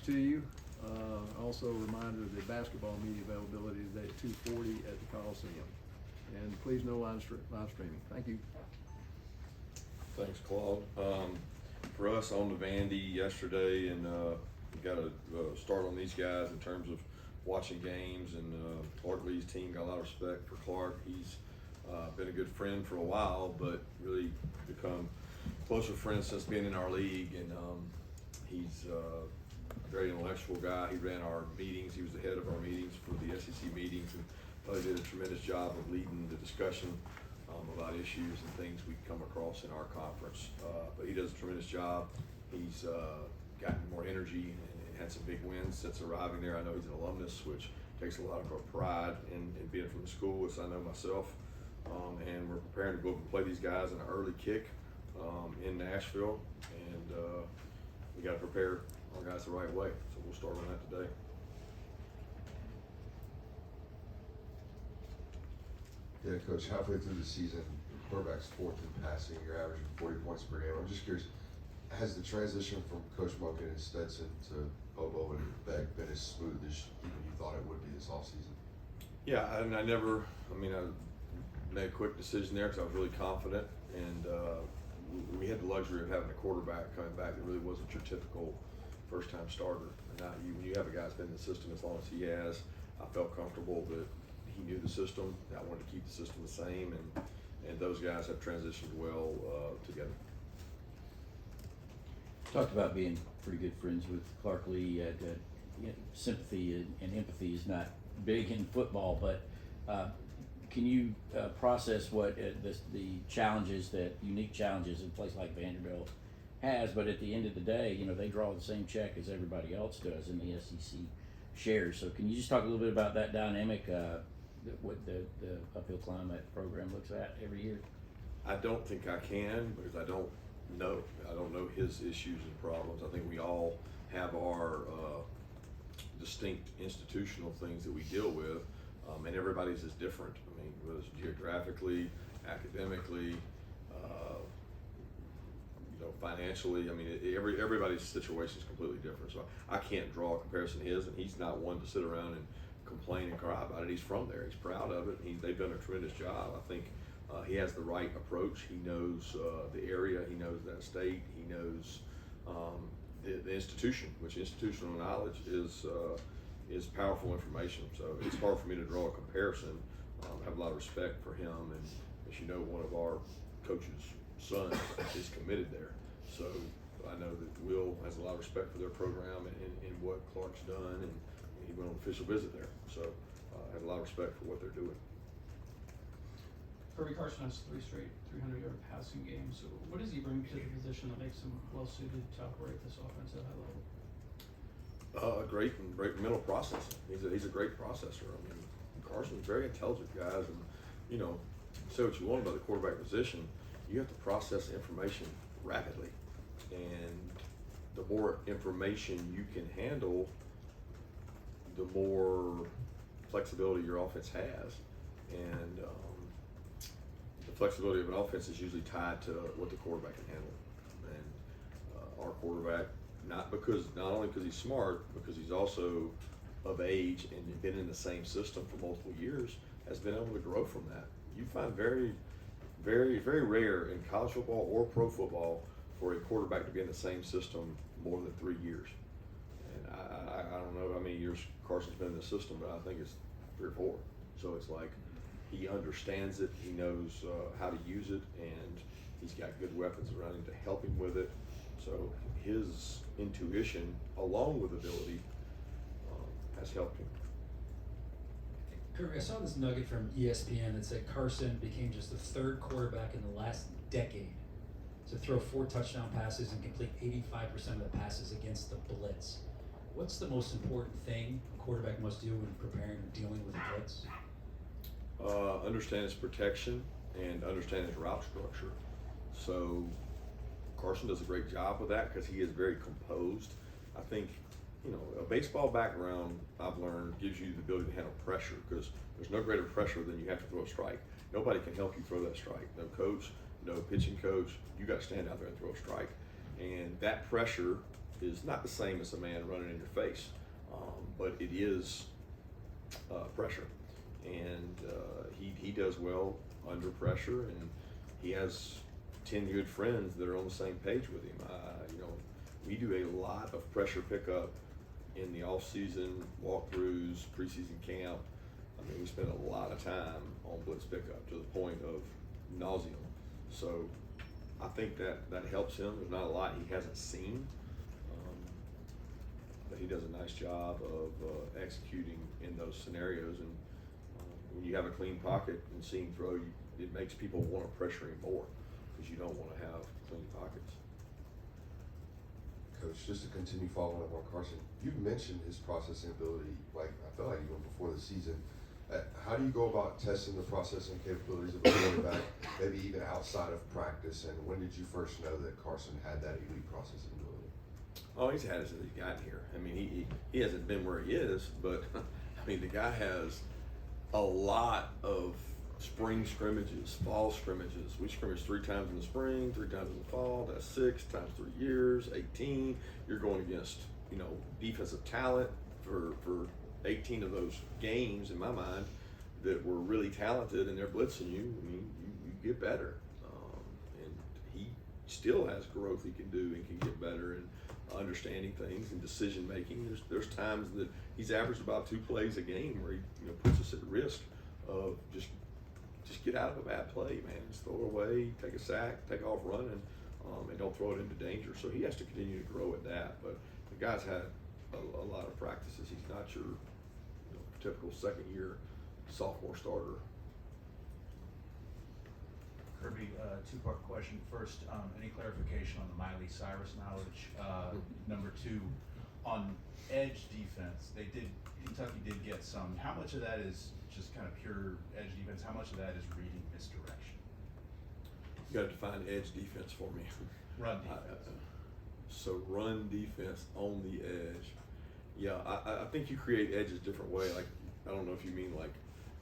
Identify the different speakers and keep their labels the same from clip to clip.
Speaker 1: to you. Also a reminder the basketball media availability today at 2:40 at the Coliseum. And please no live streaming. Thank you.
Speaker 2: Thanks, Claude. For us on the Vandy yesterday, and we got to start on these guys in terms of watching games, and Clark Lee's team got a lot of respect for Clark. He's been a good friend for a while, but really become closer friends since being in our league, and he's a very intellectual guy. He ran our meetings. He was the head of our meetings for the SEC meetings, and thought he did a tremendous job of leading the discussion about issues and things we come across in our conference. But he does a tremendous job. He's gotten more energy and had some big wins since arriving there. I know he's an alumnus, which takes a lot of our pride in being from the school, as I know myself. And we're preparing to go up and play these guys in an early kick in Nashville. And we got to prepare our guys the right way. So we'll start on that today.
Speaker 3: Yeah, Coach, halfway through the season, quarterback's fourth in passing, you're averaging 40 points per game. I'm just curious, has the transition from Coach Monken and Stetson to Bobo and Beck been as smooth as even you thought it would be this offseason?
Speaker 2: Yeah, and I made a quick decision there because I was really confident, and we had the luxury of having a quarterback coming back that really wasn't your typical first-time starter. And now when you have a guy that's been in the system as long as he has, I felt comfortable that he knew the system. I wanted to keep the system the same, and those guys have transitioned well together.
Speaker 4: Talked about being pretty good friends with Clark Lee. Sympathy and empathy is not big in football, but can you process what the challenges, unique challenges in a place like Vanderbilt has? But at the end of the day, they draw the same check as everybody else does in the SEC shares. So can you just talk a little bit about that dynamic, what the uphill climb that program looks at every year?
Speaker 2: I don't think I can because I don't know. I don't know his issues and problems. I think we all have our distinct institutional things that we deal with, and everybody's is different. I mean, whether it's geographically, academically, financially. I mean, everybody's situation is completely different. So I can't draw a comparison to his, and he's not one to sit around and complain and cry about it. He's from there. He's proud of it. They've done a tremendous job. I think he has the right approach. He knows the area. He knows that state. He knows the institution, which institutional knowledge is powerful information. So it's hard for me to draw a comparison. I have a lot of respect for him, and as you know, one of our coaches' sons is committed there. So I know that Will has a lot of respect for their program and what Clark's done, and he went on an official visit there. So I have a lot of respect for what they're doing.
Speaker 5: Kirby Carson has 3 straight 300-yard passing games. So what does he bring to the position that makes him well-suited to operate this offense at a high level?
Speaker 2: Great mental processing. He's a great processor. I mean, Carson's a very intelligent guy, and say what you want about the quarterback position, you have to process information rapidly, and the more information you can handle, the more flexibility your offense has, and the flexibility of an offense is usually tied to what the quarterback can handle. And our quarterback, not only because he's smart, because he's also of age and been in the same system for multiple years, has been able to grow from that. You find very, very, very rare in college football or pro football for a quarterback to be in the same system more than 3 years. And I don't know how many years Carson's been in the system, but I think it's 3 or 4. So it's like he understands it, he knows how to use it, and he's got good weapons around him to help him with it. So his intuition, along with ability, has helped him.
Speaker 6: Kirby, I saw this nugget from ESPN that said Carson became just the 3rd quarterback in the last decade to throw 4 touchdown passes and complete 85% of the passes against the blitz. What's the most important thing a quarterback must do when preparing and dealing with the blitz?
Speaker 2: Understand his protection and understand his route structure. So Carson does a great job with that because he is very composed. I think, a baseball background, I've learned, gives you the ability to handle pressure, because there's no greater pressure than you have to throw a strike. Nobody can help you throw that strike. No coach, no pitching coach. You got to stand out there and throw a strike. And that pressure is not the same as a man running in your face, but it is pressure, and he does well under pressure, and he has 10 good friends that are on the same page with him. You know, we do a lot of pressure pickup in the off-season walkthroughs, preseason camp. I mean, we spend a lot of time on blitz pickup to the point of nauseam. So I think that helps him. There's not a lot he hasn't seen, but he does a nice job of executing in those scenarios. And when you have a clean pocket and seeing throw, it makes people want to pressure him more because you don't want to have clean pockets.
Speaker 3: Coach, just to continue following up on Carson, you mentioned his processing ability, like I felt like even before the season. How do you go about testing the processing capabilities of a quarterback, maybe even outside of practice? And when did you first know that Carson had that elite processing ability?
Speaker 2: Oh, he's had it since he got here. I mean, he hasn't been where he is, but I mean, the guy has a lot of spring scrimmages, fall scrimmages. We scrimmage 3 times in the spring, 3 times in the fall. That's 6 times 3 years, 18. You're going against, you know, defensive talent for 18 of those games, in my mind, that were really talented, and they're blitzing you. I mean, you get better. And he still has growth he can do and can get better in understanding things and decision making. There's times that he's averaged about 2 plays a game where he, you know, puts us at risk of just get out of a bad play, man. Just throw it away, take a sack, take off running, and don't throw it into danger. So he has to continue to grow at that. But the guy's had a lot of practices. He's not your typical second-year sophomore starter.
Speaker 7: Kirby, 2-part question. First, any clarification on the Miley Cyrus knowledge? Number 2, on edge defense, Kentucky did get some. How much of that is just kind of pure edge defense? How much of that is reading misdirection?
Speaker 2: You got to define edge defense for me.
Speaker 7: Run defense.
Speaker 2: So run defense on the edge. Yeah, I think you create edges different way. Like, I don't know if you mean like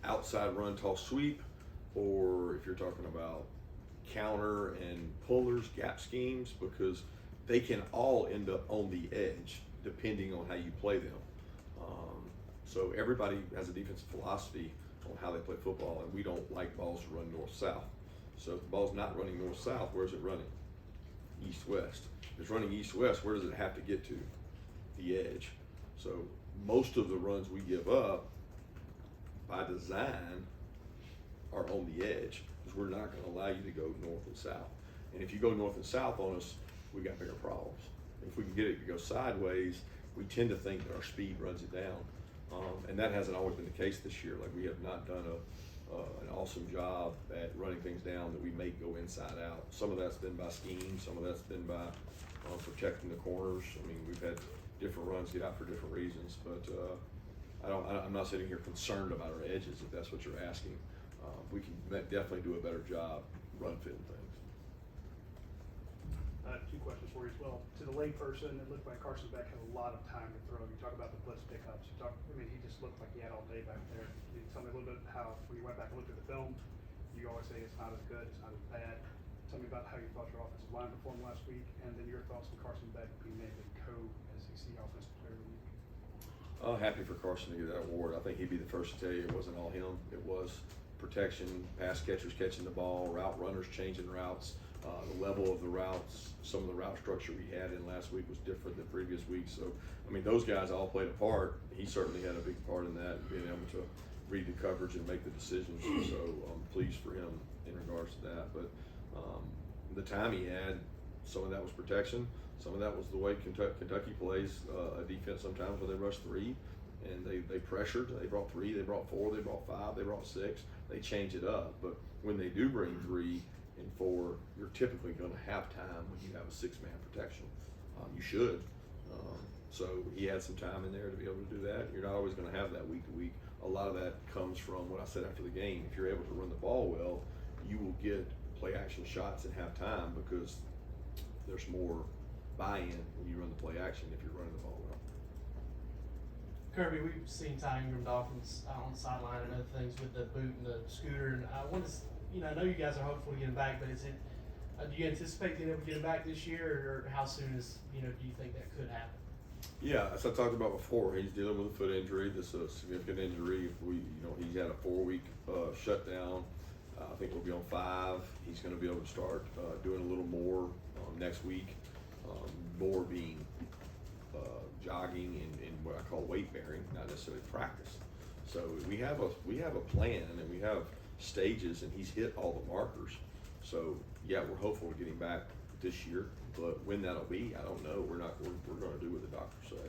Speaker 2: outside run, toss, sweep, or if you're talking about counter and pullers, gap schemes, because they can all end up on the edge depending on how you play them. So everybody has a defensive philosophy on how they play football, and we don't like balls to run north-south. So if the ball's not running north-south, where's it running? East-west. If it's running east-west, where does it have to get to? The edge. So most of the runs we give up by design are on the edge because we're not going to allow you to go north and south. And if you go north and south on us, we got bigger problems. If we can get it to go sideways, we tend to think that our speed runs it down. And that hasn't always been the case this year. Like, we have not done an awesome job at running things down that we make go inside out. Some of that's been by scheme, some of that's been by protecting the corners. I mean, we've had different runs get out for different reasons, but I'm not sitting here concerned about our edges, if that's what you're asking. We can definitely do a better job run fitting things.
Speaker 8: 2 questions for you as well. To the layperson, it looked like Carson Beck had a lot of time to throw. You talk about the blitz pickups. He just looked like he had all day back there. Can you tell me a little bit how, when you went back and looked at the film, you always say it's not as good, it's not as bad. Tell me about how you thought your offensive line performed last week, and then your thoughts on Carson Beck being named a co-SEC Offensive Player of the Week.
Speaker 2: Happy for Carson to get that award. I think he'd be the first to tell you it wasn't all him. It was protection, pass catchers catching the ball, route runners changing routes, the level of the routes. Some of the route structure we had in last week was different than previous weeks. So, I mean, those guys all played a part. He certainly had a big part in that, being able to read the coverage and make the decisions. So I'm pleased for him in regards to that. But the time he had, some of that was protection. Some of that was the way Kentucky plays a defense sometimes where they rush 3 and they pressured. They brought 3, they brought 4, they brought 5, they brought 6. They change it up. But when they do bring 3 and 4, you're typically going to have time when you have a 6-man protection. You should. So he had some time in there to be able to do that. You're not always going to have that week to week. A lot of that comes from what I said after the game. If you're able to run the ball well, you will get play action shots and have time because there's more buy-in when you run the play action if you're running the ball well.
Speaker 9: Kirby, we've seen Ty Ingram Dawkins on the sideline and other things with the boot and the scooter, and I want to, I know you guys are hopeful to get him back, but is it Do you anticipate being able to get him back this year, or how soon is, do you think that could happen?
Speaker 2: Yeah, as I talked about before, he's dealing with a foot injury. This is a significant injury. He's had a 4-week shutdown. I think we'll be on 5. He's going to be able to start doing a little more next week. More being jogging and what I call weight bearing, not necessarily practice. So we have a plan and we have stages, and he's hit all the markers. So yeah, we're hopeful to get him back this year, but when that'll be, I don't know. We're going to do what the doctors say.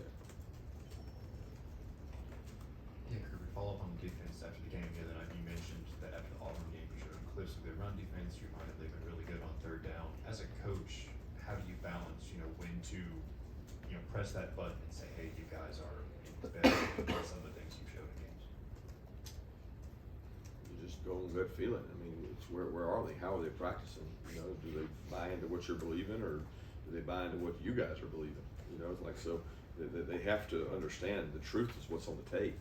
Speaker 10: Yeah, Kirby, follow up on the defense after the game the other night. You mentioned that after the Auburn game, you showed clips of their run defense. You reminded they've been really good on third down. As a coach, how do you balance, when to, press that button and say, hey, you guys are better than some of the things you showed in games?
Speaker 2: You just go on gut feeling. I mean, it's where are they? How are they practicing? Do they buy into what you're believing, or do they buy into what you guys are believing? It's like, so they have to understand the truth is what's on the tape,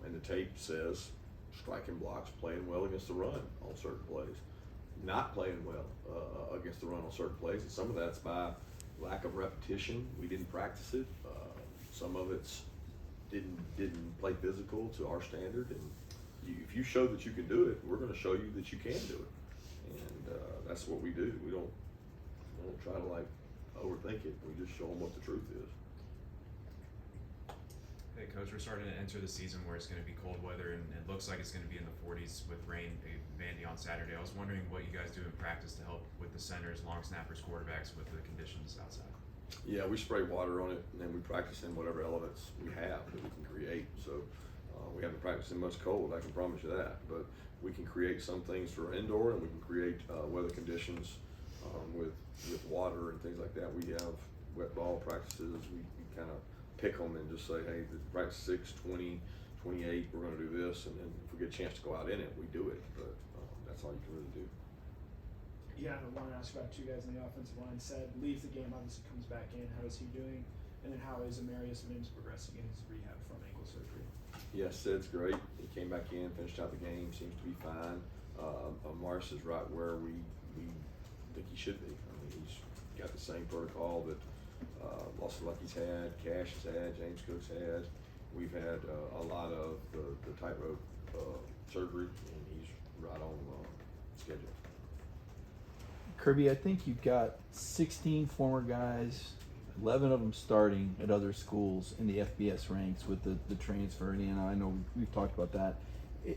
Speaker 2: and the tape says striking blocks, playing well against the run on certain plays, not playing well against the run on certain plays, and some of that's by lack of repetition. We didn't practice it. Some of it's didn't play physical to our standard, and if you show that you can do it, we're going to show you that you can do it, and that's what we do. We don't try to overthink it. We just show them what the truth is.
Speaker 11: Hey Coach, we're starting to enter the season where it's going to be cold weather, and it looks like it's going to be in the 40s with rain at Vandy on Saturday. I was wondering what you guys do in practice to help with the centers, long snappers, quarterbacks with the conditions outside.
Speaker 2: Yeah, we spray water on it, and then we practice in whatever elements we have that we can create. So we haven't practiced in much cold, I can promise you that. But we can create some things for indoor, and we can create weather conditions with water and things like that. We have wet ball practices. We kind of pick them and just say, hey, practice 6, 20, 28, we're going to do this, and then if we get a chance to go out in it, we do it. But that's all you can really do.
Speaker 12: Yeah, I want to ask about two guys on the offensive line. Said leaves the game, obviously comes back in. How is he doing? And then how is Amarius Mims progressing in his rehab from ankle surgery?
Speaker 2: Yes, Sid's great. He came back in, finished out the game, seems to be fine. Mars is right where we think he should be. I mean, he's got the same protocol that Lost Lucky's had, Cash has had, James Cook's had. We've had a lot of the tightrope surgery, and he's right on schedule.
Speaker 13: Kirby, I think you've got 16 former guys, 11 of them starting at other schools in the FBS ranks with the transfer. And I know we've talked about that.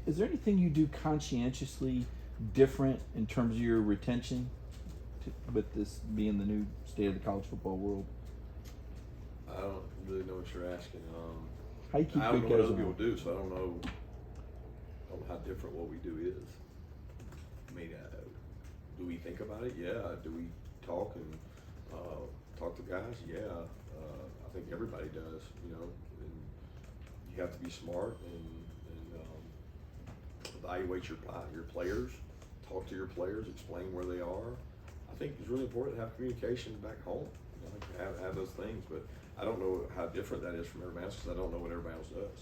Speaker 13: Is there anything you do conscientiously different in terms of your retention with this being the new state of the college football world?
Speaker 2: I don't really know what you're asking.
Speaker 13: How you keep
Speaker 2: I don't
Speaker 13: good
Speaker 2: know what
Speaker 13: guys
Speaker 2: other people
Speaker 13: around?
Speaker 2: do, so I don't know how different what we do is. I mean, do we think about it? Yeah. Do we talk and talk to guys? Yeah. I think everybody does, and you have to be smart and evaluate your players, talk to your players, explain where they are. I think it's really important to have communication back home, have those things, but I don't know how different that is from everybody else because I don't know what everybody else does.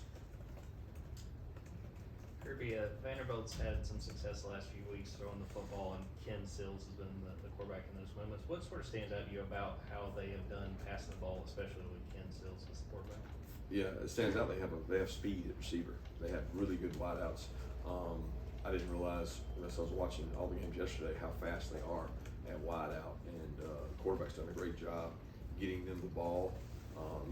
Speaker 14: Kirby, Vanderbilt's had some success the last few weeks throwing the football, and Ken Sills has been the quarterback in those moments. What sort of stands out to you about how they have done passing the ball, especially with Ken Sills as the quarterback?
Speaker 2: Yeah, it stands out. They have speed at receiver. They have really good wideouts. I didn't realize unless I was watching all the games yesterday how fast they are at wideout, and the quarterback's done a great job getting them the ball.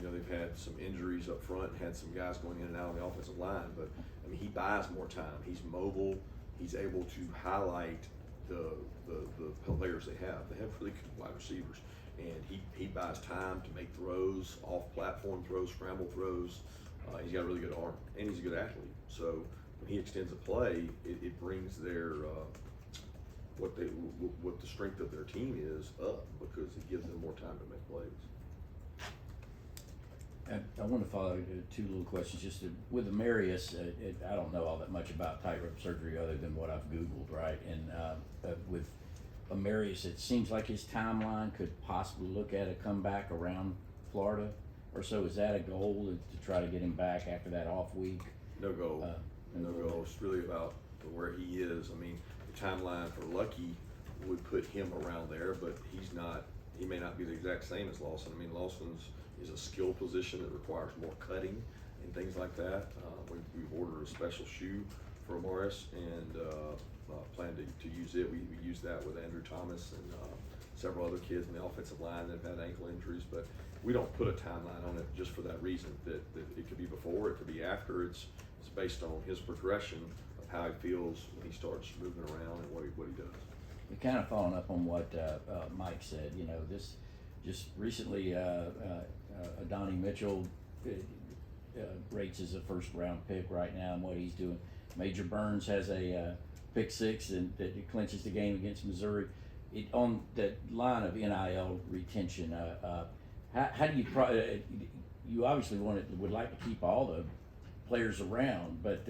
Speaker 2: They've had some injuries up front, had some guys going in and out of the offensive line, but I mean, he buys more time. He's mobile. He's able to highlight the players they have. They have really good wide receivers, and he buys time to make throws, off-platform throws, scramble throws. He's got a really good arm, and he's a good athlete. So when he extends a play, it brings their what the strength of their team is up because it gives them more time to make plays.
Speaker 4: I want to follow two little questions. Just with Amarius, I don't know all that much about tightrope surgery other than what I've Googled, right? And with Amarius, it seems like his timeline could possibly look at a comeback around Florida or so. Is that a goal to try to get him back after that off week?
Speaker 2: No goal. No goal. It's really about where he is. I mean, the timeline for Lucky would put him around there, but he may not be the exact same as Lawson. I mean, Lawson's is a skill position that requires more cutting and things like that. We've ordered a special shoe for Morris and plan to use it. We use that with Andrew Thomas and several other kids in the offensive line that have had ankle injuries, but we don't put a timeline on it just for that reason, that it could be before, it could be after. It's based on his progression of how he feels when he starts moving around and what he does.
Speaker 4: Kind of following up on what Mike said, you know, this just recently, Donnie Mitchell rates as a first round pick right now and what he's doing. Major Burns has a pick six and that clinches the game against Missouri. On that line of NIL retention, how do you you obviously would like to keep all the players around, but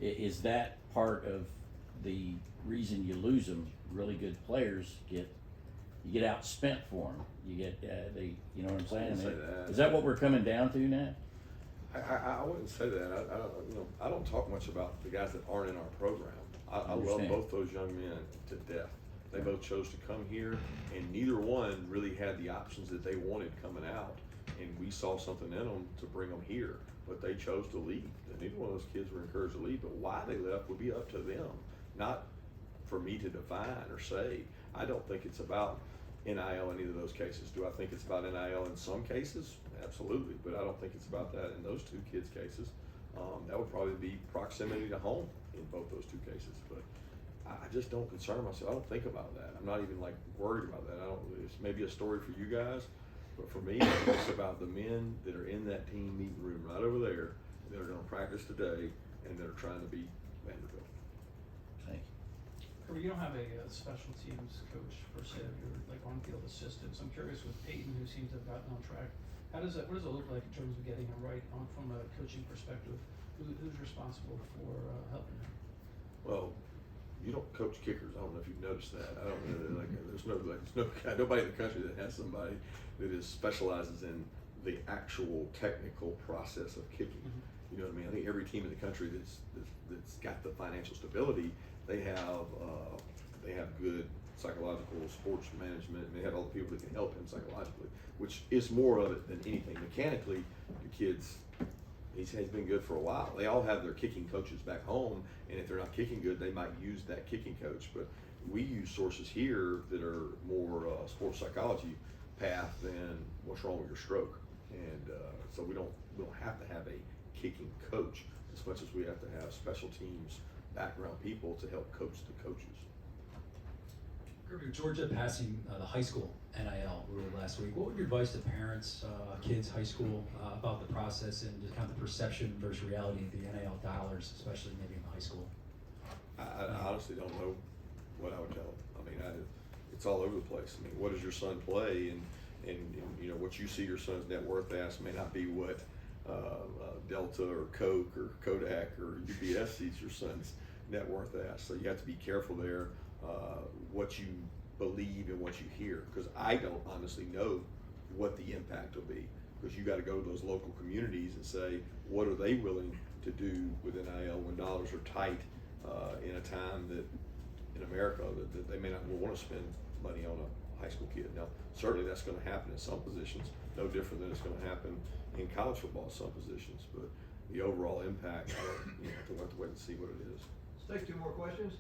Speaker 4: is that part of the reason you lose them? Really good players you get outspent for them. You get you know what I'm saying?
Speaker 2: I wouldn't say that.
Speaker 4: Is that what we're coming down to now?
Speaker 2: I wouldn't say that. I don't talk much about the guys that aren't in our program. I love
Speaker 4: Understand.
Speaker 2: both those young men to death. They both chose to come here, and neither one really had the options that they wanted coming out. And we saw something in them to bring them here, but they chose to leave. And neither one of those kids were encouraged to leave. But why they left would be up to them, not for me to define or say. I don't think it's about NIL in either of those cases. Do I think it's about NIL in some cases? Absolutely, but I don't think it's about that in those two kids' cases. That would probably be proximity to home in both those two cases. But I just don't concern myself. I don't think about that. I'm not even like worried about that. It's maybe a story for you guys, but for me, it's about the men that are in that team meeting room right over there that are going to practice today and that are trying to beat Vanderbilt.
Speaker 4: Thank you.
Speaker 5: Kirby, you don't have a special teams coach per se, you're like on-field assistants. I'm curious with Peyton, who seems to have gotten on track. What does it look like in terms of getting him right from a coaching perspective? Who's responsible for helping him?
Speaker 2: Well, you don't coach kickers. I don't know if you've noticed that. I don't know. There's nobody in the country that has somebody that specializes in the actual technical process of kicking.
Speaker 5: Mm-hmm.
Speaker 2: You know what I mean? I think every team in the country that's got the financial stability, they have good psychological sports management, and they have all the people that can help him psychologically, which is more of it than anything. Mechanically, the kids, he's been good for a while. They all have their kicking coaches back home, and if they're not kicking good, they might use that kicking coach. But we use sources here that are more sports psychology path than what's wrong with your stroke, and so we don't have to have a kicking coach as much as we have to have special teams background people to help coach the coaches.
Speaker 6: Kirby, Georgia passing the high school NIL rule last week. What would your advice to parents, kids, high school, about the process and just kind of the perception versus reality of the NIL dollars, especially maybe in the high school?
Speaker 2: I honestly don't know what I would tell them. I mean, it's all over the place. I mean, what does your son play, and you know what you see your son's net worth as may not be what Delta or Coke or Kodak or UBS sees your son's net worth as. So you have to be careful there. What you believe and what you hear, because I don't honestly know what the impact will be, because you got to go to those local communities and say, what are they willing to do with NIL when dollars are tight in a time that in America that they may not want to spend money on a high school kid. Now, certainly that's going to happen in some positions, no different than it's going to happen in college football in some positions, but the overall impact, we'll have to wait and see what it is.
Speaker 15: Let's take 2 more questions.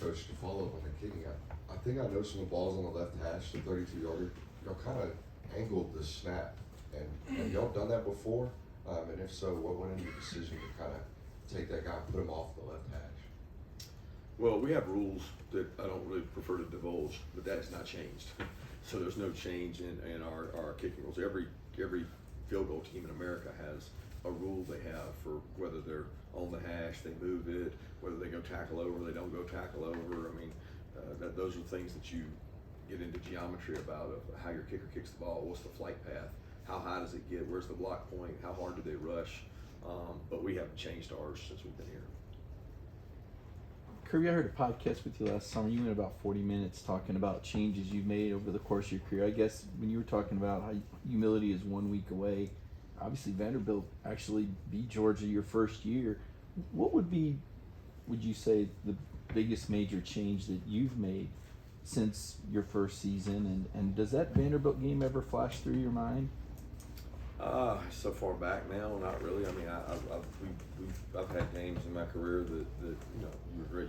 Speaker 3: Coach, to follow up on the kicking, I think I noticed when the ball's on the left hash, the 32-yarder, y'all kind of angled the snap. And have y'all done that before? And if so, what went into the decision to kind of take that guy and put him off the left hash?
Speaker 2: Well, we have rules that I don't really prefer to divulge, but that has not changed. So there's no change in our kicking rules. Every field goal team in America has a rule they have for whether they're on the hash, they move it, whether they go tackle over, they don't go tackle over. I mean, those are things that you get into geometry about of how your kicker kicks the ball, what's the flight path, how high does it get, where's the block point, how hard do they rush. But we haven't changed ours since we've been here.
Speaker 13: Kirby, I heard a podcast with you last summer. You went about 40 minutes talking about changes you've made over the course of your career. I guess when you were talking about how humility is 1 week away, obviously Vanderbilt actually beat Georgia your first year. What would you say the biggest major change that you've made since your first season? And does that Vanderbilt game ever flash through your mind?
Speaker 2: So far back now, not really. I mean, I've had games in my career that you know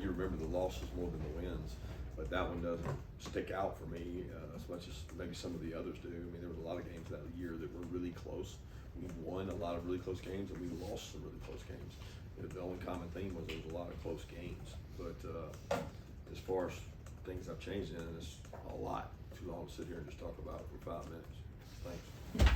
Speaker 2: you remember the losses more than the wins, but that one doesn't stick out for me as much as maybe some of the others do. I mean, there was a lot of games that year that were really close. We won a lot of really close games, and we lost some really close games. The only common theme was there was a lot of close games. But as far as things I've changed in, it's a lot. Too long to sit here and just talk about it for 5 minutes. Thanks.